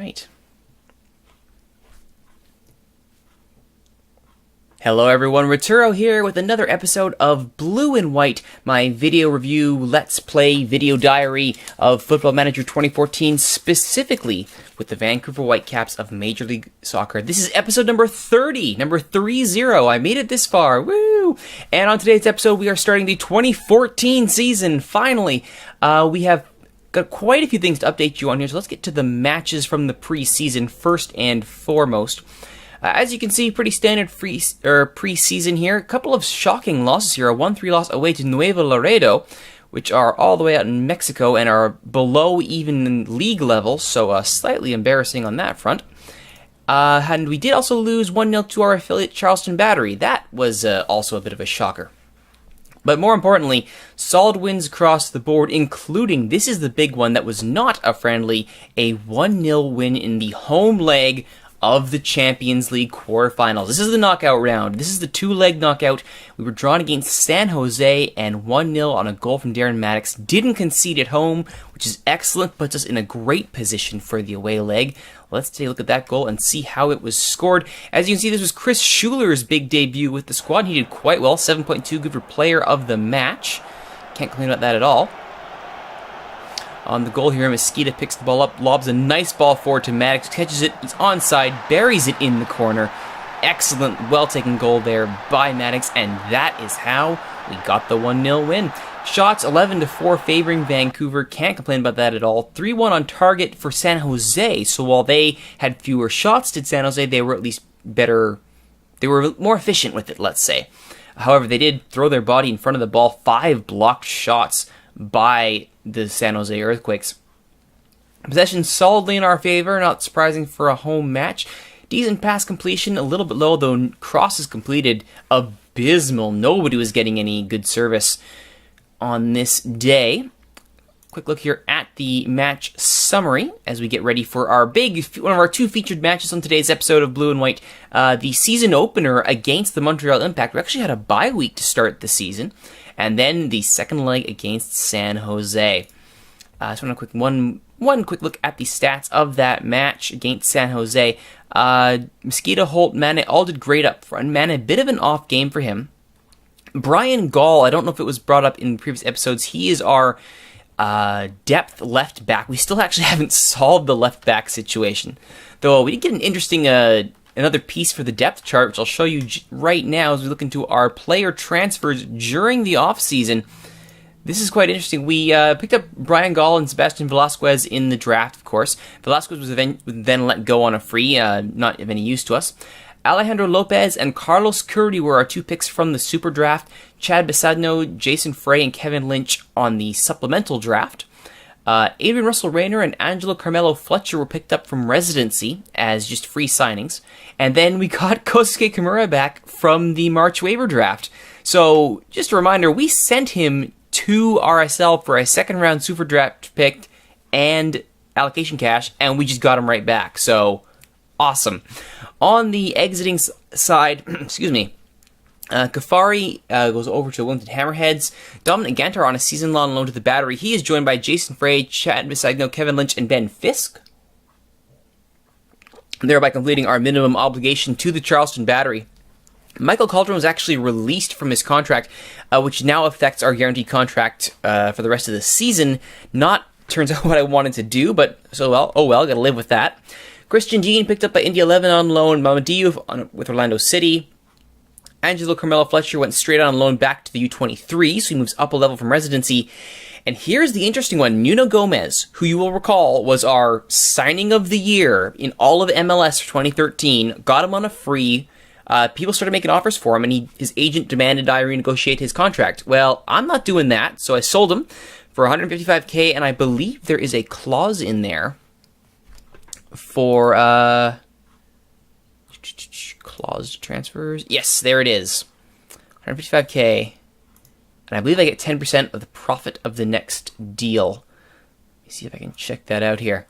right. Hello everyone, Rituro here with another episode of Blue and White, my video review, let's play, video diary of Football Manager 2014, specifically with the Vancouver Whitecaps of Major League Soccer. This is episode number 30, number 30. I made it this far, woo! And on today's episode, we are starting the 2014 season, finally. We have got quite a few things to update you on here, so let's get to the matches from the preseason first and foremost. As you can see, pretty standard preseason here. A couple of shocking losses here. A 1-3 loss away to Nuevo Laredo, which are all the way out in Mexico and are below even league level, so slightly embarrassing on that front. And we did also lose 1-0 to our affiliate Charleston Battery. That was also a bit of a shocker. But more importantly, solid wins across the board, including, this is the big one that was not a friendly, a 1-0 win in the home leg of the Champions League quarterfinals. This is the knockout round. This is the two-leg knockout. We were drawn against San Jose and 1-0 on a goal from Darren Maddox. Didn't concede at home, which is excellent. Puts us in a great position for the away leg. Let's take a look at that goal and see how it was scored. As you can see, this was Chris Schuler's big debut with the squad. He did quite well. 7.2, good for player of the match. Can't complain about that at all. On the goal here, Mosqueda picks the ball up, lobs a nice ball forward to Maddox, catches it, he's onside, buries it in the corner. Excellent, well-taken goal there by Maddox, and that is how we got the 1-0 win. Shots 11-4 favoring Vancouver, can't complain about that at all. 3-1 on target for San Jose, so while they had fewer shots did San Jose, they were at least better, they were more efficient with it, let's say. However, they did throw their body in front of the ball, 5 blocked shots by the San Jose Earthquakes. Possession solidly in our favor, not surprising for a home match. Decent pass completion, a little bit low, though crosses completed, abysmal. Nobody was getting any good service on this day. Quick look here at the match summary as we get ready for our one of our two featured matches on today's episode of Blue and White. The season opener against the Montreal Impact. We actually had a bye week to start the season. And then the second leg against San Jose. So one quick look at the stats of that match against San Jose. Mosqueda, Holt, Mane all did great up front. Mane, a bit of an off game for him. Brian Gall, I don't know if it was brought up in previous episodes. He is our depth left back. We still actually haven't solved the left back situation. Though we did get an interesting another piece for the depth chart, which I'll show you right now as we look into our player transfers during the offseason. This is quite interesting. We picked up Brian Gall and Sebastian Velasquez in the draft, of course. Velasquez was then let go on a free, not of any use to us. Alejandro Lopez and Carlos Curry were our two picks from the super draft. Chad Bisadno, Jason Frey, and Kevin Lynch on the supplemental draft. Adrian Russell Rayner and Angelo Carmelo Fletcher were picked up from residency as just free signings. And then we got Kosuke Kimura back from the March waiver draft. So, just a reminder, we sent him to RSL for a second round super draft pick and allocation cash, and we just got him right back. So, awesome. On the exiting side, excuse me, Kafari goes over to Wilmington Hammerheads. Dominic Gantar on a season-long loan to the Battery. He is joined by Jason Frey, Chad Bisagno, Kevin Lynch, and Ben Fisk, thereby completing our minimum obligation to the Charleston Battery. Michael Cauldron was actually released from his contract, which now affects our guaranteed contract for the rest of the season. Not, turns out, what I wanted to do, but oh well, gotta live with that. Christian Dean picked up by Indy 11 on loan. Mamadou with Orlando City. Angelo Carmelo Fletcher went straight on loan back to the U23, so he moves up a level from residency. And here's the interesting one. Nuno Gomez, who you will recall was our signing of the year in all of MLS for 2013, got him on a free. People started making offers for him, and his agent demanded I renegotiate his contract. Well, I'm not doing that, so I sold him for $155K, and I believe there is a clause in there for clause transfers. Yes, there it is. $155K. And I believe I get 10% of the profit of the next deal. Let me see if I can check that out here.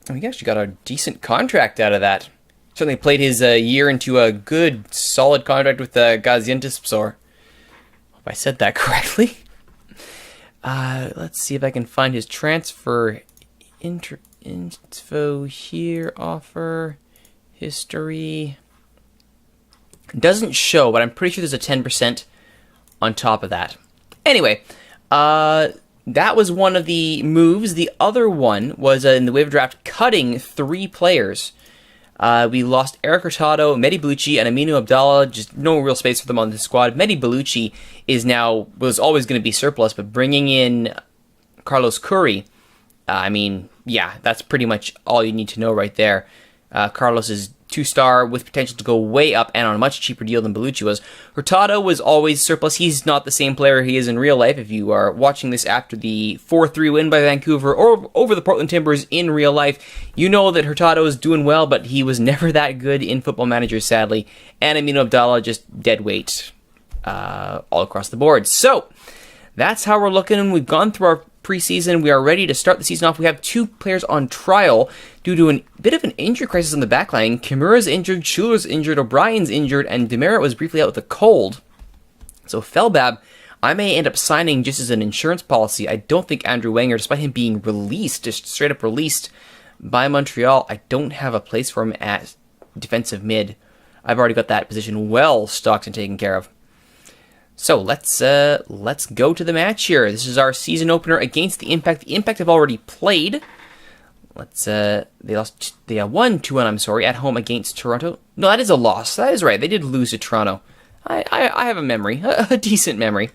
Oh, we actually got a decent contract out of that. Certainly played his year into a good, solid contract with Gaziantepspor. Hope I said that correctly. Let's see if I can find his transfer info here, offer, history. Doesn't show, but I'm pretty sure there's a 10% on top of that. Anyway, that was one of the moves. The other one was in the waiver draft, cutting 3 players. We lost Eric Hurtado, Mehdi Bellucci, and Aminu Abdallah. Just no real space for them on the squad. Mehdi Bellucci was always going to be surplus, but bringing in Carlos Curry, yeah, that's pretty much all you need to know right there. Carlos is 2-star with potential to go way up and on a much cheaper deal than Bellucci was. Hurtado was always surplus. He's not the same player he is in real life. If you are watching this after the 4-3 win by Vancouver or over the Portland Timbers in real life, you know that Hurtado is doing well, but he was never that good in Football Manager, sadly. And Aminu Abdallah, just dead weight all across the board. So, that's how we're looking. We've gone through our preseason. We are ready to start the season off. We have 2 players on trial due to a bit of an injury crisis on the backline. Kimura's injured, Schuler's injured, O'Brien's injured, and Demerit was briefly out with a cold. So Felbab, I may end up signing just as an insurance policy. I don't think Andrew Wenger, despite him being released, just straight up released by Montreal, I don't have a place for him at defensive mid. I've already got that position well stocked and taken care of. So let's go to the match here. This is our season opener against the Impact. The Impact have already played. They won 2-1, I'm sorry, at home against Toronto. No, that is a loss. That is right. They did lose to Toronto. I have a memory, a decent memory.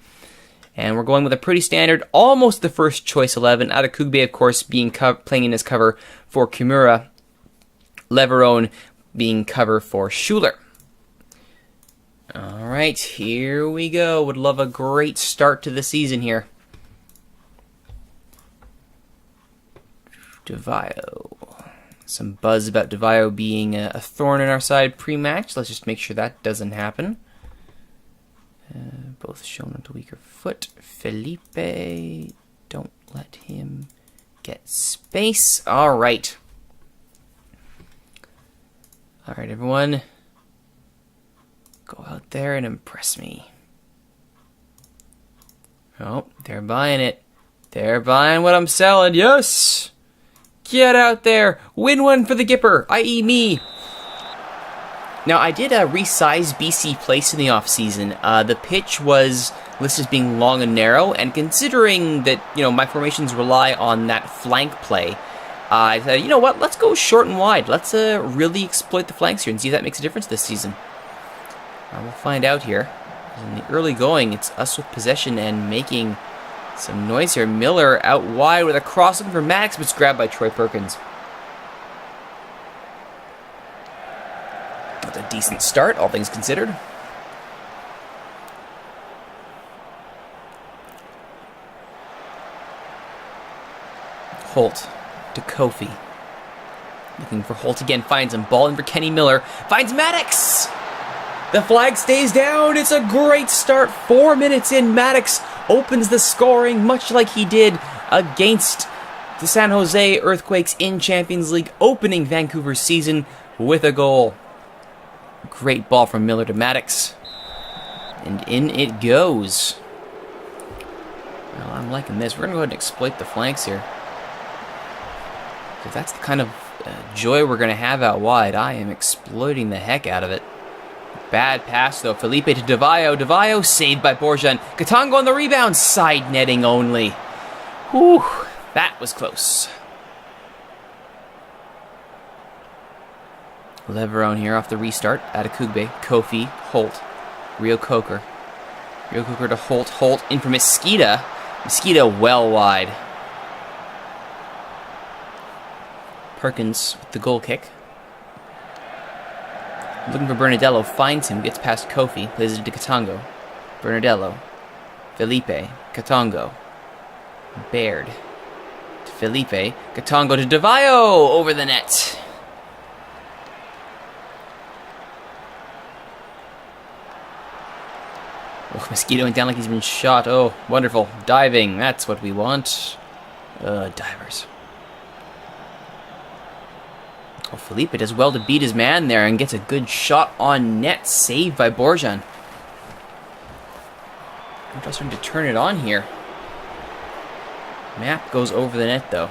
And we're going with a pretty standard, almost the first choice 11. Adekugbe, of course, playing in his cover for Kimura. Leverone being cover for Schuler. All right, here we go. Would love a great start to the season here. DeVio. Some buzz about DeVio being a thorn in our side pre-match. Let's just make sure that doesn't happen. Both shown on the weaker foot. Felipe, don't let him get space. All right. All right, everyone. Go out there and impress me. Oh, they're buying it. They're buying what I'm selling. Yes! Get out there. Win one for the Gipper, i.e. me. Now, I did resize BC Place in the offseason. The pitch was listed as being long and narrow, and considering that, my formations rely on that flank play, I said, you know what, let's go short and wide. Let's really exploit the flanks here and see if that makes a difference this season. We'll find out here. In the early going, it's us with possession and making some noise here. Miller out wide with a cross looking for Max, but it's grabbed by Troy Perkins. That's a decent start, all things considered. Holt to Kofi. Looking for Holt again, finds him. Ball in for Kenny Miller. Finds Maddox! The flag stays down. It's a great start. 4 minutes in, Maddox opens the scoring, much like he did against the San Jose Earthquakes in Champions League, opening Vancouver's season with a goal. Great ball from Miller to Maddox. And in it goes. Well, I'm liking this. We're going to go ahead and exploit the flanks here. So that's the kind of joy we're going to have out wide. I am exploiting the heck out of it. Bad pass, though. Felipe to DeVio. DeVio saved by Borjan. Katongo on the rebound. Side netting only. Whew. That was close. Leverone here off the restart. Adekugbe. Kofi. Holt. Rio Coker. Rio Coker to Holt. Holt in for Mosqueda. Mosqueda well wide. Perkins with the goal kick. Looking for Bernadello, finds him, gets past Kofi, plays it to Katongo. Bernadello, Felipe, Katongo, Baird, to Felipe, Katongo to DeVio, over the net. Oh, Mosquito went down like he's been shot. Oh, wonderful. Diving, that's what we want. Divers. Well, Felipe does well to beat his man there and gets a good shot on net, saved by Borjan. I'm just starting to turn it on here. Map goes over the net, though.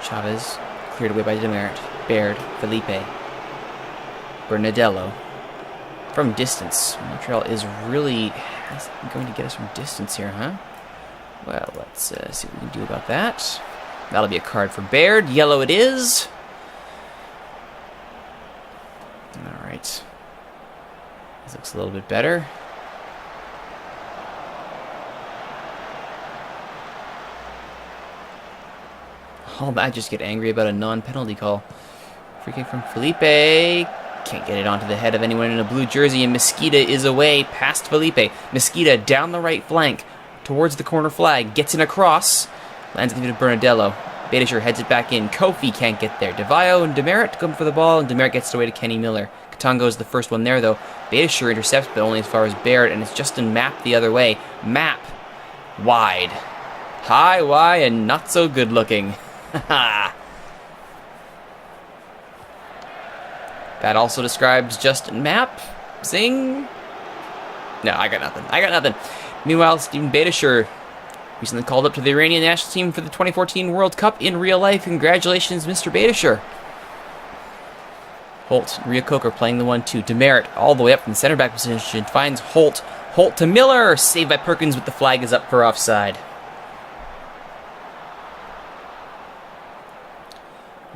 Chavez, cleared away by Demeritte. Baird, Felipe. Bernadello. From distance. Montreal is really going to get us from distance here, huh? Well, let's see what we can do about that. That'll be a card for Baird. Yellow it is. Alright. This looks a little bit better. All that just get angry about a non-penalty call. Free kick from Felipe. Can't get it onto the head of anyone in a blue jersey, and Mesquita is away past Felipe. Mesquita down the right flank towards the corner flag. Gets in across. Lands it to Bernadello. Beitashour heads it back in. Kofi can't get there. DeVio and Demeritte come for the ball, and Demeritte gets it away to Kenny Miller. Katongo is the first one there, though. Beitashour intercepts, but only as far as Baird, and it's Justin Mapp the other way. Mapp. Wide. High, wide, and not so good looking. Haha. That also describes Justin Mapp. Sing. No, I got nothing. Meanwhile, Steven Beitashour recently called up to the Iranian national team for the 2014 World Cup in real life. Congratulations, Mr. Beitashour. Holt, Rio Coker playing the 1-2. Demeritte all the way up from the center back position. Finds Holt. Holt to Miller. Saved by Perkins, but the flag is up for offside.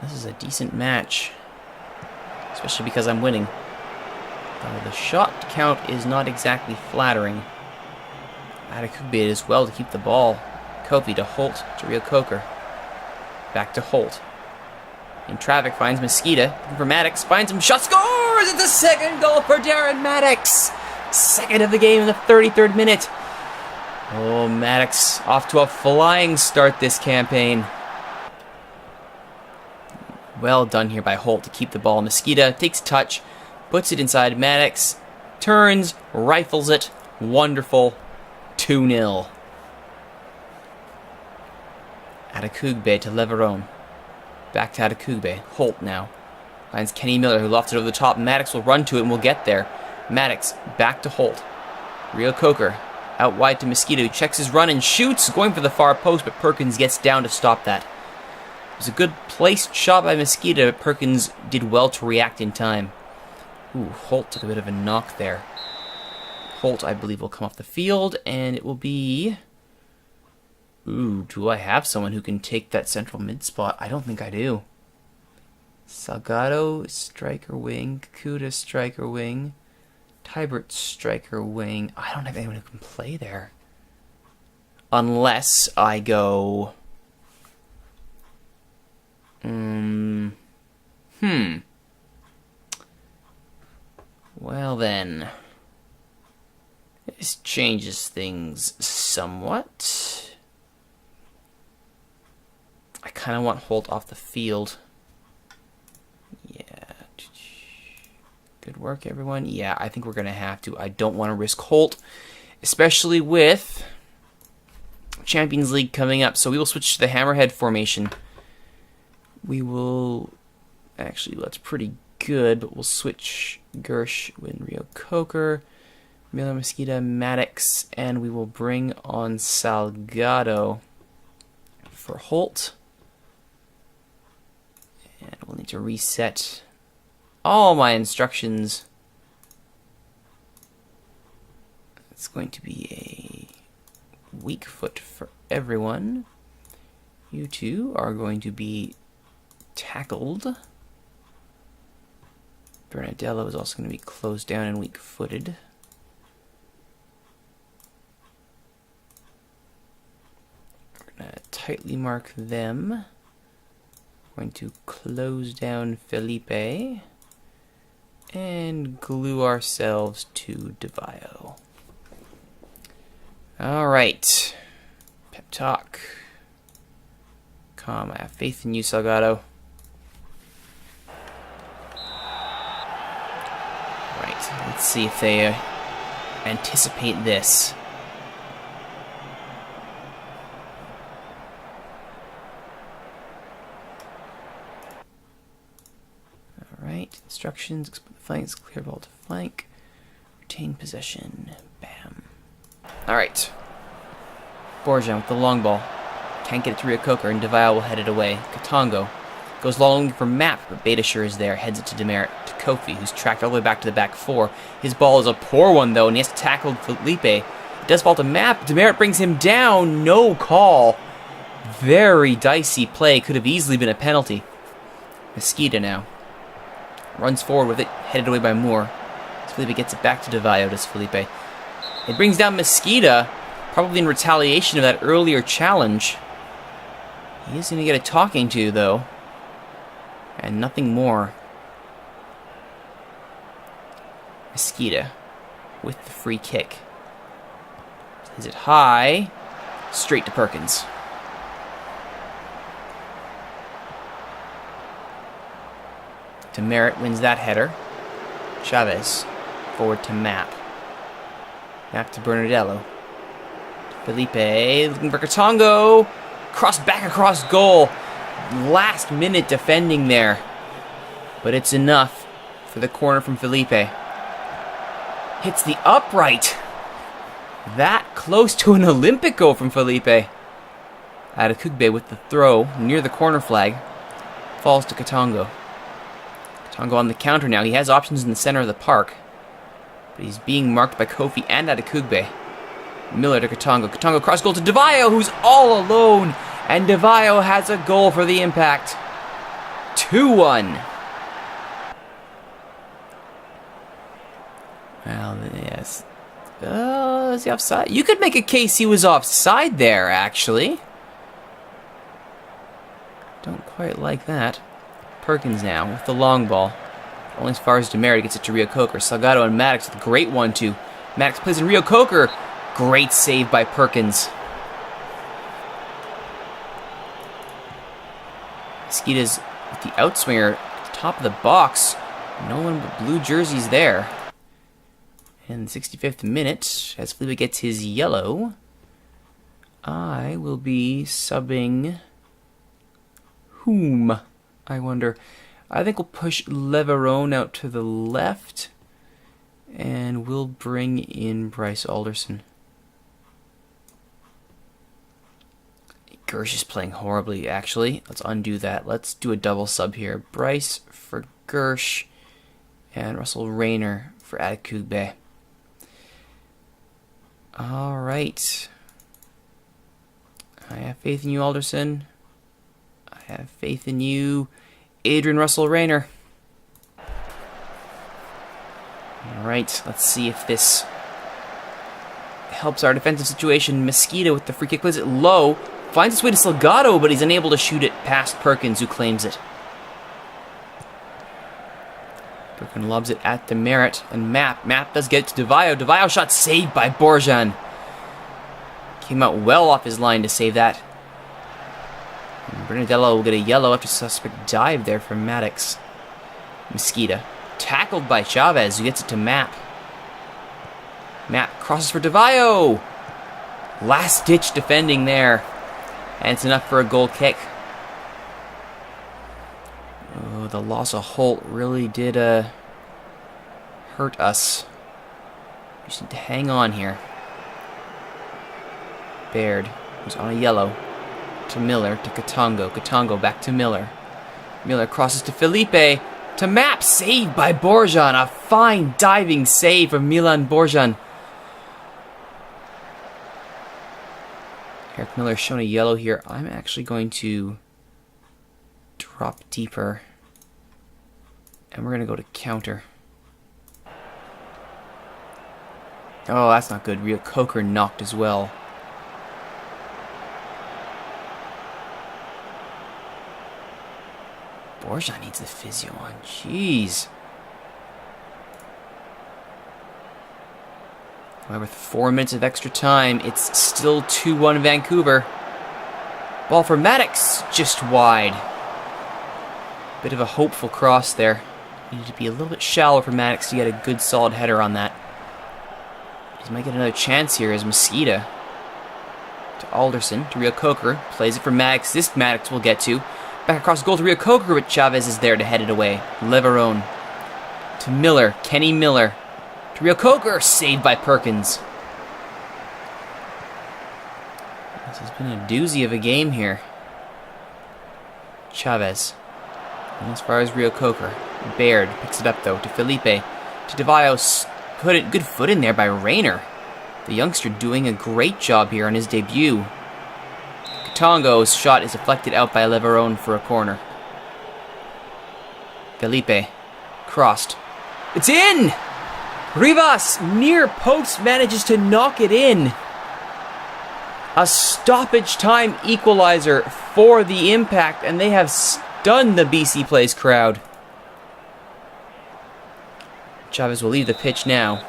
This is a decent match. Especially because I'm winning. Though the shot count is not exactly flattering. Adekugbe as well to keep the ball. Kofi to Holt to Rio Coker. Back to Holt. In traffic finds Mesquita. Looking for Maddox. Finds him. Shot scores! It's a second goal for Darren Maddox. Second of the game in the 33rd minute. Oh, Maddox off to a flying start this campaign. Well done here by Holt to keep the ball. Mesquita takes touch, puts it inside Maddox, turns, rifles it. Wonderful. 2-0. Adekugbe to Leveron. Back to Adekugbe. Holt now. Finds Kenny Miller, who lofted over the top. Maddox will run to it and will get there. Maddox back to Holt. Rio Coker out wide to Mesquita, who checks his run and shoots, going for the far post, but Perkins gets down to stop that. It was a good placed shot by Mesquita, but Perkins did well to react in time. Ooh, Holt took a bit of a knock there. Holt, I believe, will come off the field, and it will be... Ooh, do I have someone who can take that central mid spot? I don't think I do. Salgado, striker wing. Kakuta, striker wing. Tybert, striker wing. I don't have anyone who can play there. Unless I go... Well then, this changes things somewhat. I kind of want Holt off the field. Yeah. Good work, everyone. Yeah, I think we're going to have to. I don't want to risk Holt, especially with Champions League coming up. So we will switch to the hammerhead formation. We will... Actually, that's pretty good, but we'll switch Gersh with Rio Coker, Miller, Mesquita, Maddox, and we will bring on Salgado for Holt. And we'll need to reset all my instructions. It's going to be a weak foot for everyone. You two are going to be tackled. Bernadello is also going to be closed down and weak-footed. We're going to tightly mark them. We're going to close down Felipe. And glue ourselves to DeVio. Alright. Pep talk. Calm, I have faith in you, Salgado. Let's see if they anticipate this. Alright, instructions, exploit the flanks, clear ball to flank, retain possession, bam. Alright. Borjan with the long ball. Can't get it to Ryokoker, and Devile will head it away. Katongo goes long for Map, but Beitashour is there. Heads it to Demerit, to Kofi, who's tracked all the way back to the back four. His ball is a poor one, though, and he has to tackle Felipe. It does fall to Map. Demerit brings him down. No call. Very dicey play. Could have easily been a penalty. Mosquito now runs forward with it, headed away by Moore. As Felipe gets it back to Devile, does Felipe. It brings down Mosquito, probably in retaliation of that earlier challenge. He is going to get a talking to, though. And nothing more. Mosquito with the free kick. Plays it high. Straight to Perkins. Demerit wins that header. Chavez forward to Map. Map to Bernardello. Felipe looking for Katongo. Cross back across goal. Last minute defending there. But it's enough for the corner from Felipe. Hits the upright. That close to an Olympic goal from Felipe. Adekugbe with the throw near the corner flag. Falls to Katongo. Katongo on the counter now. He has options in the center of the park. But he's being marked by Kofi and Adekugbe. Miller to Katongo. Katongo cross goal to Devile, who's all alone. And Devile has a goal for the Impact. 2-1. Well, yes. Is he offside? You could make a case he was offside there, actually. Don't quite like that. Perkins now with the long ball. Only as far as Demerit gets it to Ryokoker. Salgado and Maddox with a great 1-2. Maddox plays in Ryokoker. Great save by Perkins. Mosquito's with the outswinger at the top of the box. No one but blue jerseys there. In the 65th minute, as Felipe gets his yellow, I will be subbing whom? I wonder. I think we'll push Leverone out to the left, and we'll bring in Bryce Alderson. Gersh is playing horribly, actually. Let's undo that. Let's do a double sub here. Bryce for Gersh, and Russell Rayner for Adekugbe. Alright. I have faith in you, Alderson. I have faith in you, Adrian Russell Rayner. Alright, let's see if this helps our defensive situation. Mosquito with the free kick, plays it low. Finds its way to Salgado, but he's unable to shoot it past Perkins, who claims it. Perkins lobs it at Demerit, and Map. Map does get it to Devile. Devile shot saved by Borjan. Came out well off his line to save that. And Bernardello will get a yellow after suspect dive there from Maddox. Mosquito. Tackled by Chavez, who gets it to Map. Map crosses for Devile. Last-ditch defending there. And it's enough for a goal kick. Oh, the loss of Holt really did hurt us. We just need to hang on here. Baird, who's on a yellow. To Miller, to Katongo. Katongo back to Miller. Miller crosses to Felipe. To Map, saved by Borjan. A fine diving save from Milan Borjan. Eric Miller shown a yellow here. I'm actually going to drop deeper. And we're going to go to counter. Oh, that's not good. Ryokoker knocked as well. Borjan needs the physio on. Jeez. However, with 4 minutes of extra time, it's still 2-1 Vancouver. Ball for Maddox, just wide. Bit of a hopeful cross there. Needed to be a little bit shallow for Maddox to get a good solid header on that. He might get another chance here as Mosquito. To Alderson, to Ryokoker. Plays it for Maddox. This Maddox will get to. Back across goal to Ryokoker, but Chavez is there to head it away. Leverone. To Miller. Kenny Miller. To Ryokoker, saved by Perkins. This has been a doozy of a game here. Chavez. And as far as Rio Coker. Baird picks it up though to Felipe. To DeVayo. Put it good foot in there by Rayner. The youngster doing a great job here on his debut. Katongo's shot is deflected out by Leverone for a corner. Felipe. Crossed. It's in! Rivas, near post, manages to knock it in. A stoppage time equalizer for the Impact, and they have stunned the BC Place crowd. Chavez will leave the pitch now.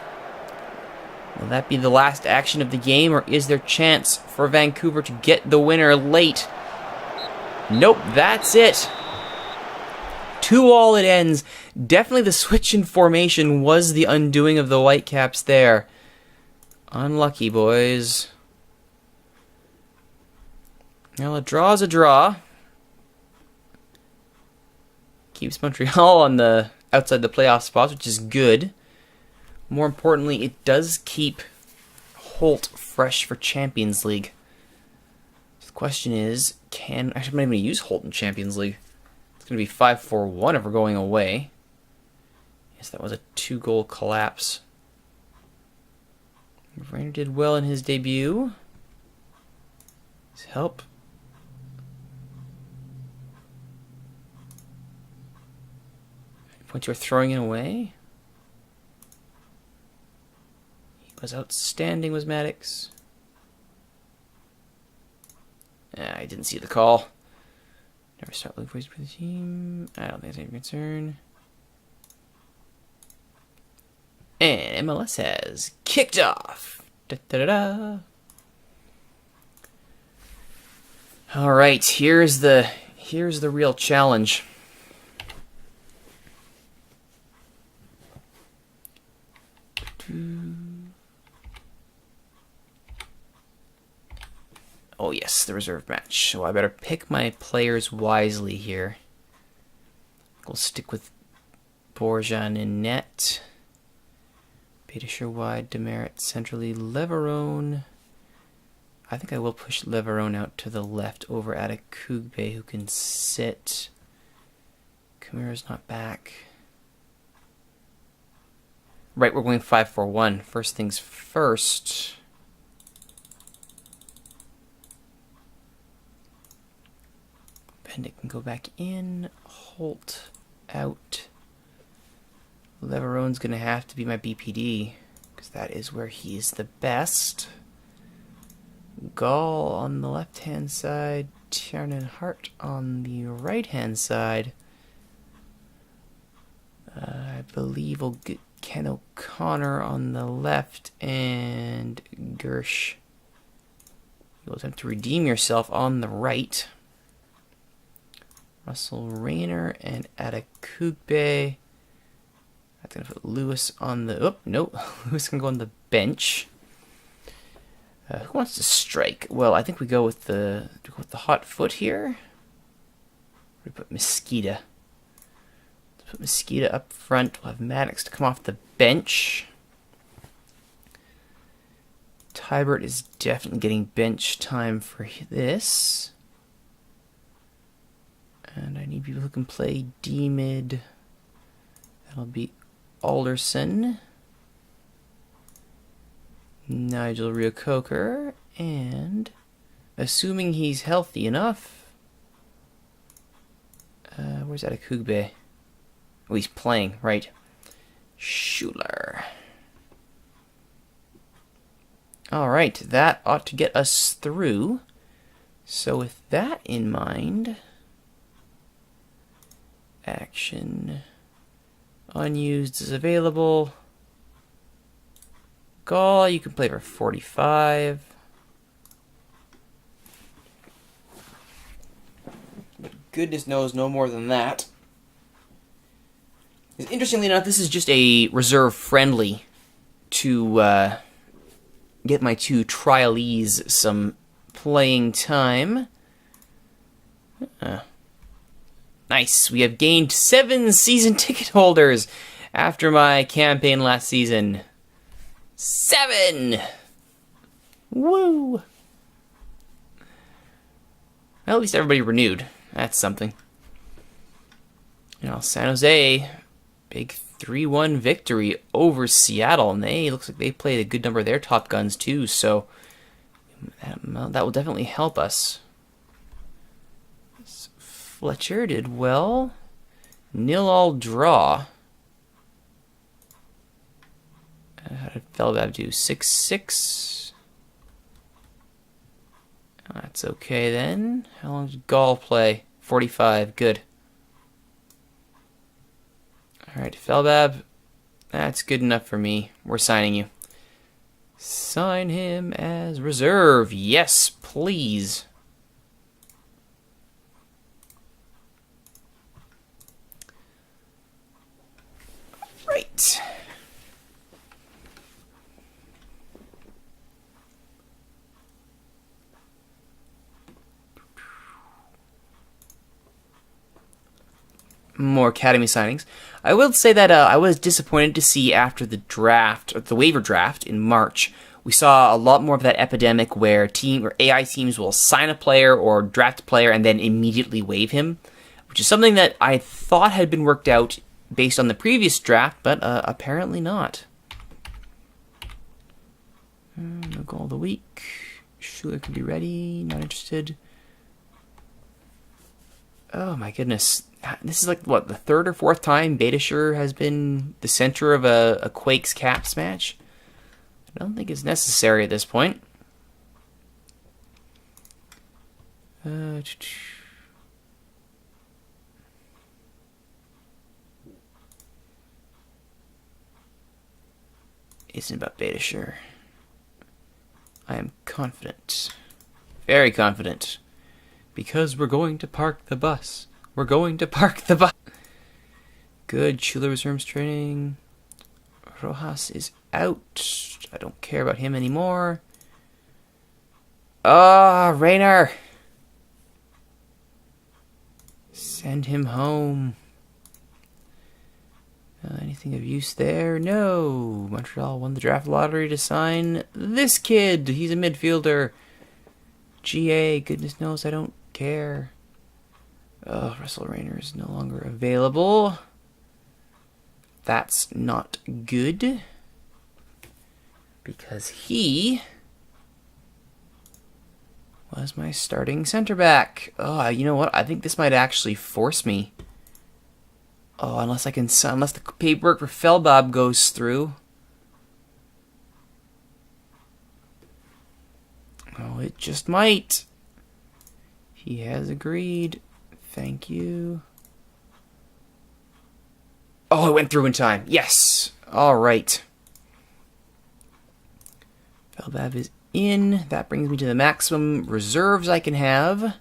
Will that be the last action of the game, or is there chance for Vancouver to get the winner late? Nope, that's it. 2-2 it ends. Definitely the switch in formation was the undoing of the Whitecaps there. Unlucky, boys. Well, a draw's a draw. Keeps Montreal on the outside the playoff spots, which is good. More importantly, it does keep Holt fresh for Champions League. The question is, actually, I'm not even going to use Holt in Champions League. It's going to be 5-4-1 if we're going away. Yes, that was a 2-goal collapse. Rayner did well in his debut. His help. Points you are throwing it away. He was outstanding, was Maddox. I didn't see the call. Never start looking for the team. I don't think it's any concern. And MLS has kicked off. Da-da-da-da. All right, here's the real challenge. Oh yes, the reserve match. So I better pick my players wisely here. We'll stick with Borjan in net. Peter wide, Demerit centrally, Leverone. I think I will push Leverone out to the left over at a Kugbe who can sit. Kamira's not back. Right, we're going 5-4-1. First things first. Pendit can go back in. Holt out. Leverone's going to have to be my BPD, because that is where he is the best. Gall on the left-hand side. Tiernan Hart on the right-hand side. I believe we'll get Ken O'Connor on the left, and Gersh. You'll attempt to redeem yourself on the right. Russell Rayner and Adekugbe. That's going to put Lewis on the... Oh, no. Lewis can go on the bench. Who wants to strike? Well, I think we go with the hot foot here. We put Mosqueda. Let's put Mosqueda up front. We'll have Maddox to come off the bench. Tybert is definitely getting bench time for this. And I need people who can play D-mid. That'll be Alderson, Nigel Reo-Coker, and assuming he's healthy enough, where's Adekugbe? Oh, he's playing, right. Schuler. Alright, that ought to get us through. So with that in mind, action unused is available. Gall, you can play for 45. But goodness knows no more than that. Interestingly enough, this is just a reserve friendly to get my two trialees some playing time. Nice. We have gained 7 season ticket holders after my campaign last season. 7! Woo! Well, at least everybody renewed. That's something. You know, San Jose, big 3-1 victory over Seattle, and looks like they played a good number of their top guns too, so that will definitely help us. Fletcher did well. 0-all draw. How did Feldab do? 6-6. That's okay then. How long did Gall play? 45. Good. Alright, Feldab. That's good enough for me. We're signing you. Sign him as reserve. Yes, please. Right. More academy signings. I will say that I was disappointed to see after the draft, or the waiver draft in March, we saw a lot more of that epidemic where AI teams will sign a player or draft a player and then immediately waive him, which is something that I thought had been worked out based on the previous draft, but apparently not. No goal of the week. Schuler could be ready. Not interested. Oh my goodness. This is like, what, the third or fourth time Beitashour has been the center of a Quakes Caps match? I don't think it's necessary at this point. Isn't about Beitashour. I am confident. Very confident. Because we're going to park the bus. We're going to park the bus. Good. Schuler resumes training. Rojas is out. I don't care about him anymore. Ah, Rayner. Send him home. Anything of use there? No. Montreal won the draft lottery to sign this kid. He's a midfielder. GA, goodness knows I don't care. Oh, Russell Rayner is no longer available. That's not good. Because he was my starting center back. Oh, you know what? I think this might actually force me. Oh, unless the paperwork for Feldab goes through. Oh, it just might. He has agreed. Thank you. Oh, it went through in time. Yes. All right. Feldab is in. That brings me to the maximum reserves I can have.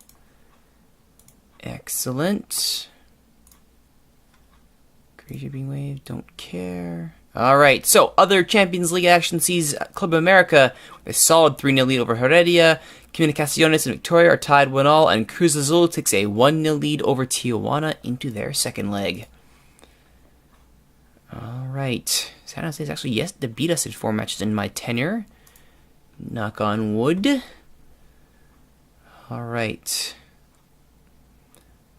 Excellent. Creature being waived. Don't care. All right. So, other Champions League action sees Club America with a solid 3-0 lead over Heredia. Comunicaciones and Victoria are tied 1-1, and Cruz Azul takes a 1-0 lead over Tijuana into their second leg. All right. San Jose is actually yet to beat us in 4 matches in my tenure. Knock on wood. All right.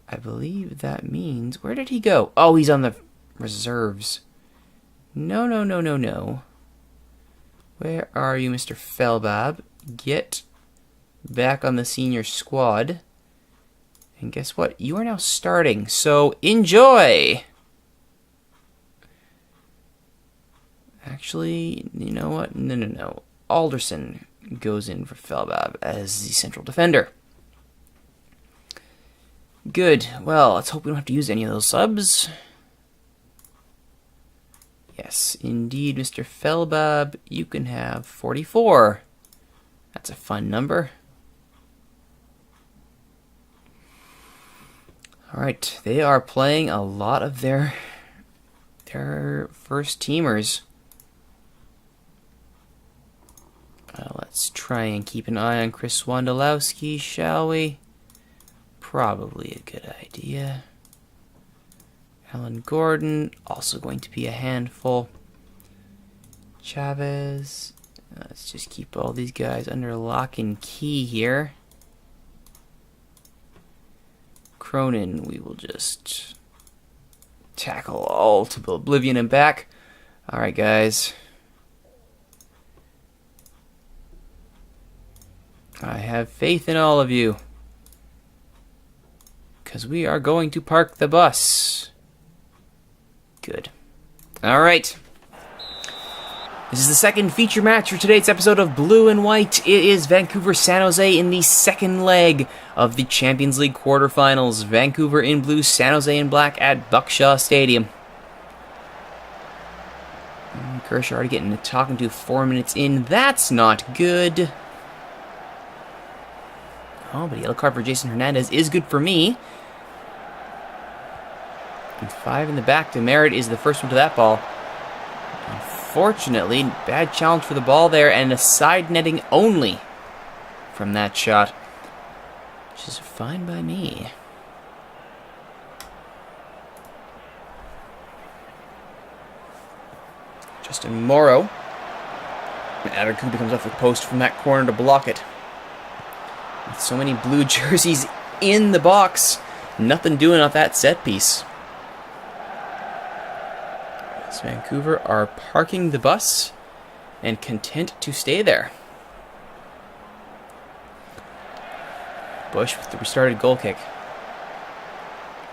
I believe that means... Where did he go? Oh, he's on the reserves. No. Where are you, Mr. Feldab? Get back on the senior squad. And guess what? You are now starting, so enjoy! Actually, you know what? No. Alderson goes in for Feldab as the central defender. Good. Well, let's hope we don't have to use any of those subs. Yes, indeed, Mr. Feldab, you can have 44. That's a fun number. Alright, they are playing a lot of their first teamers. Let's try and keep an eye on Chris Wondolowski, shall we? Probably a good idea. Alan Gordon, also going to be a handful. Chavez. Let's just keep all these guys under lock and key here. Cronin, we will just tackle all to oblivion and back. Alright, guys. I have faith in all of you. Because we are going to park the bus. Good. Alright. This is the second feature match for today's episode of Blue and White. It is Vancouver San Jose in the second leg of the Champions League quarterfinals. Vancouver in blue, San Jose in black at Buckshaw Stadium. Gersh already getting talking to 4 minutes in. That's not good. Oh, but a yellow card for Jason Hernandez is good for me. And 5 in the back to Merritt is the first one to that ball. Unfortunately, bad challenge for the ball there, and a side netting only from that shot, which is fine by me. Justin Morrow. Adderkuba comes off the post from that corner to block it. With so many blue jerseys in the box, nothing doing off that set piece. Vancouver are parking the bus and content to stay there. Bush with the restarted goal kick.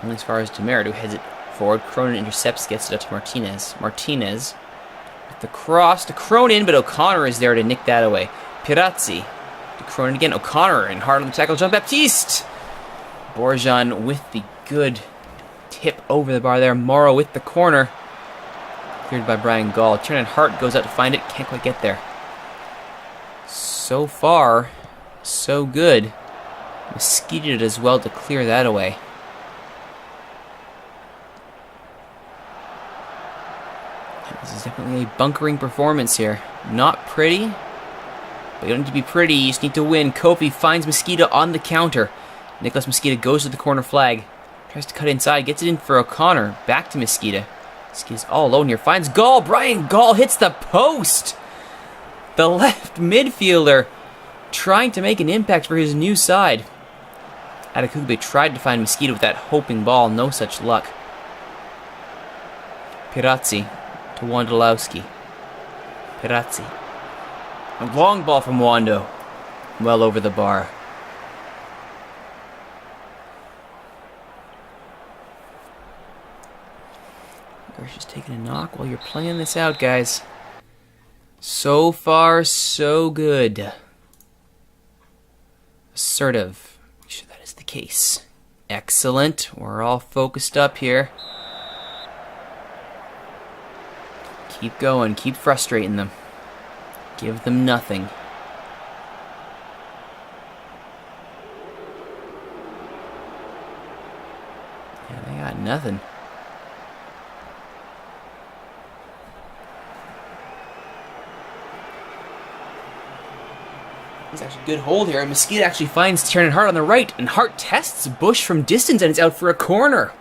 Only as far as Demeritte, who heads it forward. Cronin intercepts, gets it up to Martinez. Martinez with the cross to Cronin, but O'Connor is there to nick that away. Pirazzi to Cronin again. O'Connor and hard on the tackle. Jean-Baptiste. Borjan with the good tip over the bar there. Morrow with the corner. Cleared by Brian Gall. Tiernan Hart goes out to find it. Can't quite get there. So far, so good. Mosquito does well to clear that away. This is definitely a bunkering performance here. Not pretty, but you don't need to be pretty. You just need to win. Kofi finds Mosquito on the counter. Nicholas Mosquito goes to the corner flag. Tries to cut inside. Gets it in for O'Connor. Back to Mosquito. He's all alone here. Finds Gall. Brian Gall hits the post. The left midfielder trying to make an impact for his new side. Adekugbe tried to find Mosquito with that hoping ball. No such luck. Pirazzi to Wondolowski. Pirazzi. A long ball from Wando. Well over the bar. Just taking a knock while you're playing this out, guys. So far, so good. Assertive. Make sure that is the case. Excellent. We're all focused up here. Keep going. Keep frustrating them. Give them nothing. Yeah, they got nothing. It's actually a good hold here. Mosquito actually finds Tiernan Hart on the right, and Hart tests Bush from distance, and it's out for a corner.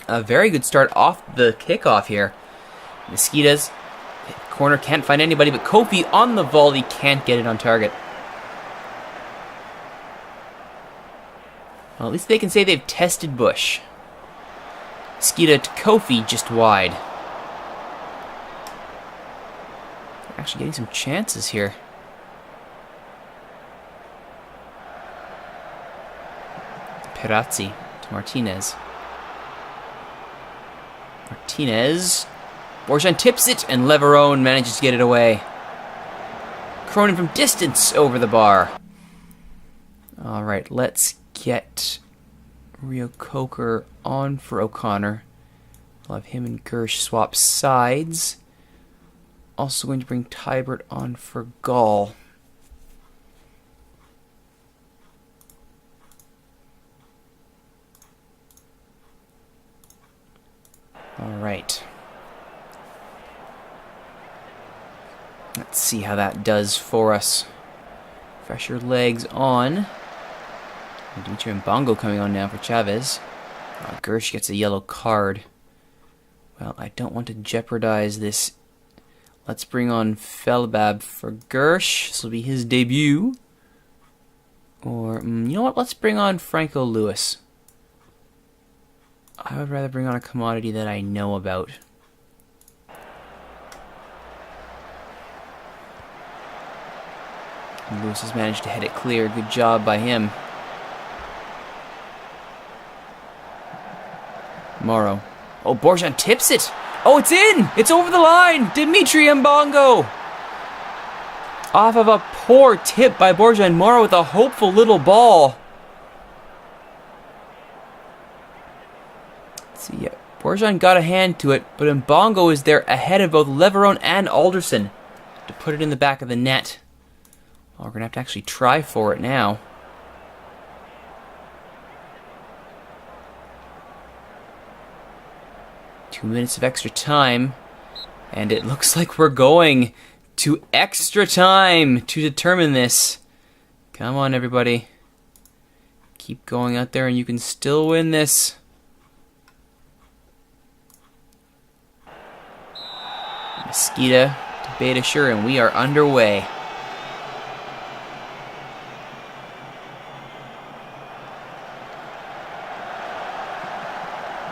A very good start off the kickoff here. Mosquito's corner can't find anybody, but Kofi on the volley can't get it on target. Well, at least they can say they've tested Bush. Mosquito to Kofi, just wide. They're actually getting some chances here. Pirazzi to Martinez. Martinez. Borjan tips it, and Leverone manages to get it away. Cronin from distance over the bar. Alright, let's get Rio Coker on for O'Connor. We'll have him and Gersh swap sides. Also going to bring Tybert on for Gall. Alright. Let's see how that does for us. Fresher legs on. Dimitri Mbongo coming on now for Chavez. Gersh gets a yellow card. Well, I don't want to jeopardize this. Let's bring on Felbab for Gersh. This will be his debut. Or, you know what? Let's bring on Franco Lewis. I would rather bring on a commodity that I know about. Lewis has managed to head it clear. Good job by him. Morrow. Oh, Borjan tips it. Oh, it's in! It's over the line! Dimitri Mbongo! Off of a poor tip by Borjan Morrow with a hopeful little ball. Let's see, yeah. Borjan got a hand to it, but Mbongo is there ahead of both Leveron and Alderson to put it in the back of the net. Well, we're going to have to actually try for it now. Two minutes of extra time, and it looks like we're going to extra time to determine this. Come on, everybody. Keep going out there and you can still win this. Mosquita to Beta Sure, and we are underway.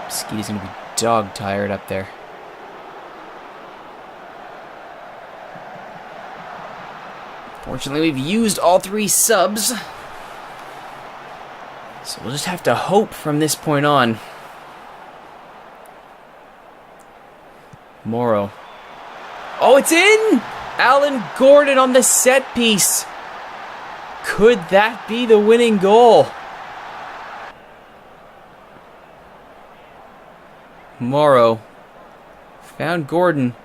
Mosquita's going to be dog tired up there. Fortunately, we've used all three subs. So we'll just have to hope from this point on. Morrow. Oh, it's in! Alan Gordon on the set piece. Could that be the winning goal? Morrow found Gordon.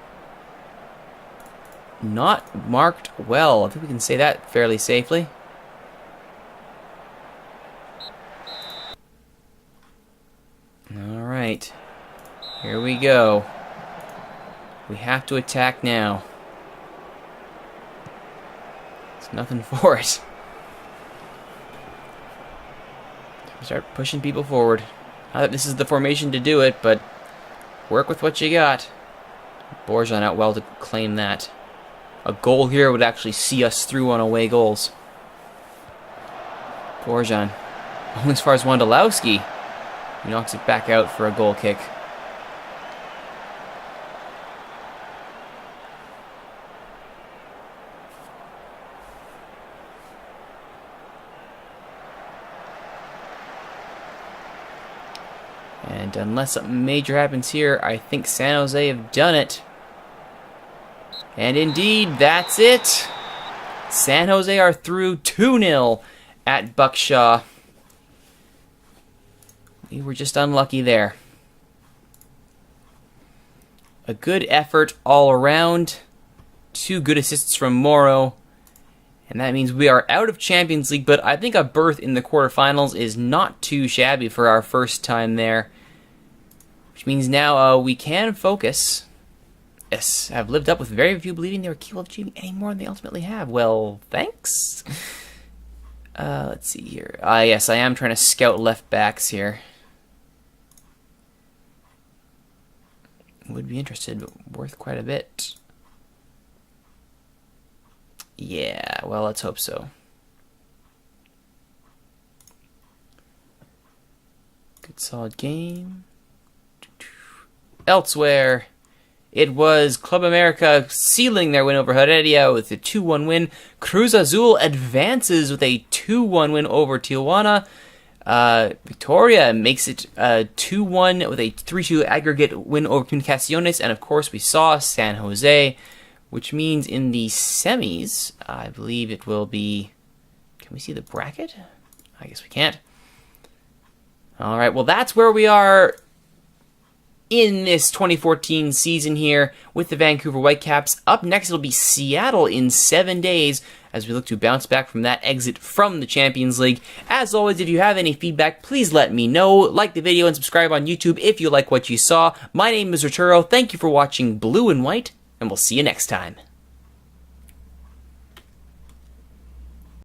Not marked well. I think we can say that fairly safely. Alright. Here we go. We have to attack now. There's nothing for it. Start pushing people forward. Not that this is the formation to do it, but work with what you got. Borjan out well to claim that. A goal here would actually see us through on away goals. Borjan. Only as far as Wondolowski. He knocks it back out for a goal kick. And unless something major happens here, I think San Jose have done it. And indeed, that's it. San Jose are through 2-0 at Buckshaw. We were just unlucky there. A good effort all around. 2 good assists from Morrow. And that means we are out of Champions League, but I think a berth in the quarterfinals is not too shabby for our first time there. Which means now we can focus. Yes, I've lived up with very few believing they were capable of achieving any more than they ultimately have. Well, thanks. Let's see here. Yes, I am trying to scout left backs here. Would be interested, but worth quite a bit. Yeah, well, let's hope so. Good solid game. Elsewhere, it was Club America sealing their win over Heredia with a 2-1 win. Cruz Azul advances with a 2-1 win over Tijuana. Victoria makes it 2-1 with a 3-2 aggregate win over Comunicaciones. And of course, we saw San Jose, which means in the semis, I believe it will be... Can we see the bracket? I guess we can't. All right, well, that's where we are in this 2014 season here with the Vancouver Whitecaps. Up next, it'll be Seattle in 7 days as we look to bounce back from that exit from the Champions League. As always, if you have any feedback, please let me know. Like the video and subscribe on YouTube if you like what you saw. My name is Rituro. Thank you for watching Blue and White, and we'll see you next time.